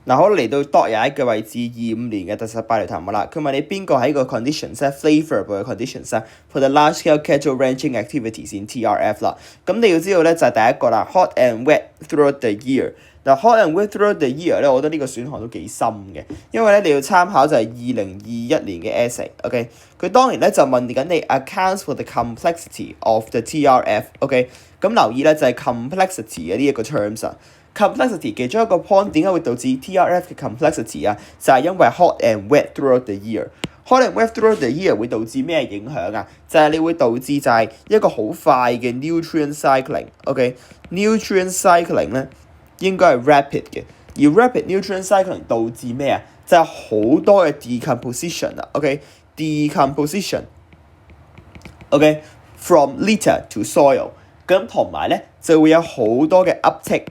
嗱，好嚟到 dot 廿一嘅位置，25年嘅第18條題目啦。佢問你邊個喺個 conditions 咧 favourable 嘅 conditions 咧 for the large scale cattle ranching activities in TRF 啦。咁你要知道咧就係第一個啦 ，hot and wet throughout the year。嗱 hot and wet throughout the year 咧，我覺得呢個選項都幾深嘅，因為咧你要參考就係2021年嘅 essay，OK？佢當年咧就問緊你 accounts for the complexity of the TRF，OK？咁留意咧就係 complexity 嘅呢一個 terms 啊。complexity 其中一個 point 點解會導致 TRF 嘅 complexity 啊？就係因為 hot and wet throughout the year。hot and wet throughout the year 會導致咩影響啊？就係你會導致就係一個好快嘅 nutrient cycling。OK，nutrient cycling 咧應該係 rapid 嘅，而 rapid nutrient cycling 導致咩啊？就係好多嘅 decomposition 啊。OK，decomposition。OK，from litter to soil。咁同埋咧就會有好多嘅 uptake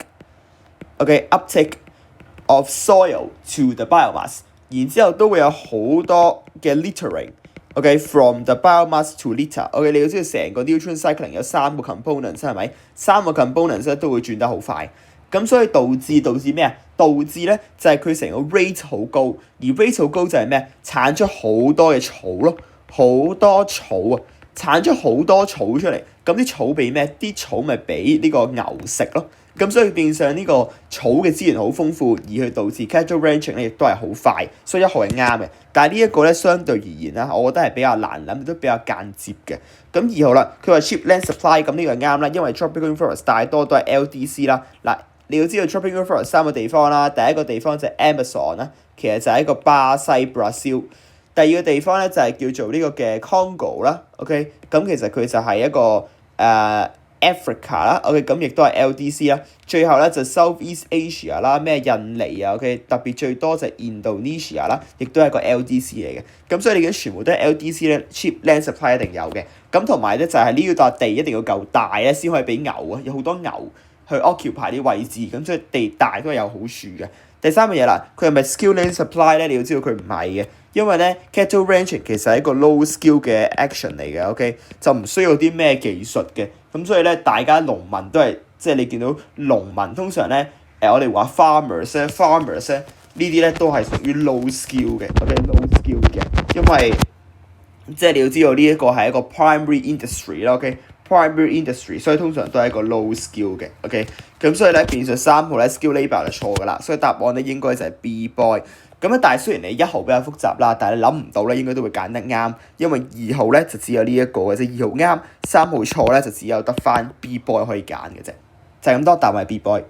of soil to the biomass， 然之後都會有好多嘅 littering。OK，from the biomass to litter。OK， 你要知道成個 nutrient cycling 有3個 components 係咪？3個 components 咧都會轉得好快，咁所以導致咩啊？導致咧就係佢成個 rate 好高，而 rate 好高就係咩？產出好多嘅草咯，好多草啊！產出好多草出嚟，咁啲草俾咩？啲草咪俾呢個牛食咯。咁所以變相呢個草嘅資源好豐富，而去導致 cattle ranching 咧亦都係好快，所以1號係啱嘅。但係呢一個咧相對而言啦，我覺得係比較難諗，都比較間接嘅。咁2號啦，佢話 cheap land supply， 咁呢個係啱啦，因為 tropical rainforest 大多都係 LDC 啦。嗱，你要知道 tropical rainforest 3個地方啦，第一個地方就係 Amazon 啦，其實就係一個巴西 Brazil。第二個地方咧就係叫做呢個嘅 Congo 啦 ，OK， 咁其實佢就係一個Africa 啦 ，OK， 咁亦都係 LDC 啦。最後咧就 Southeast Asia 啦，咩印尼啊 ，OK， 特別最多就係 Indonesia 啦，亦都係一個 LDC 嚟嘅。咁所以你見全部都係 LDC 咧 ，cheap land supply 一定有嘅。咁同埋咧就係呢笪地一定要夠大咧，先可以俾牛啊，有好多牛去 occupy 啲位置，咁所以地大都係有好處嘅。第三個嘢啦，佢係咪 skill land supply 咧？你要知道佢唔係嘅，因為咧 cattle ranching 其實係一個 low skill 嘅 action 嚟嘅 ，OK， 就唔需要啲咩技術嘅，咁所以咧大家農民都係即係你見到農民通常咧我哋話 farmers 咧呢啲咧都係屬於 low skill 嘅 ，OK，low skill 嘅，因為即係你要知道呢一個係一個 primary industry 啦 ，OK。primary industry， 所以通常都係一個 low skill 嘅 ，OK， 咁所以咧變相3號咧 skill labour 就錯噶啦，所以答案咧應該就係 B boy。咁咧，但係雖然你1號比較複雜啦，但係你諗唔到咧，應該都會揀得啱，因為2號咧就只有呢一個嘅啫，2號啱，3號錯咧就只有得翻 B boy 可以揀嘅啫，就係咁多，答案係 B boy。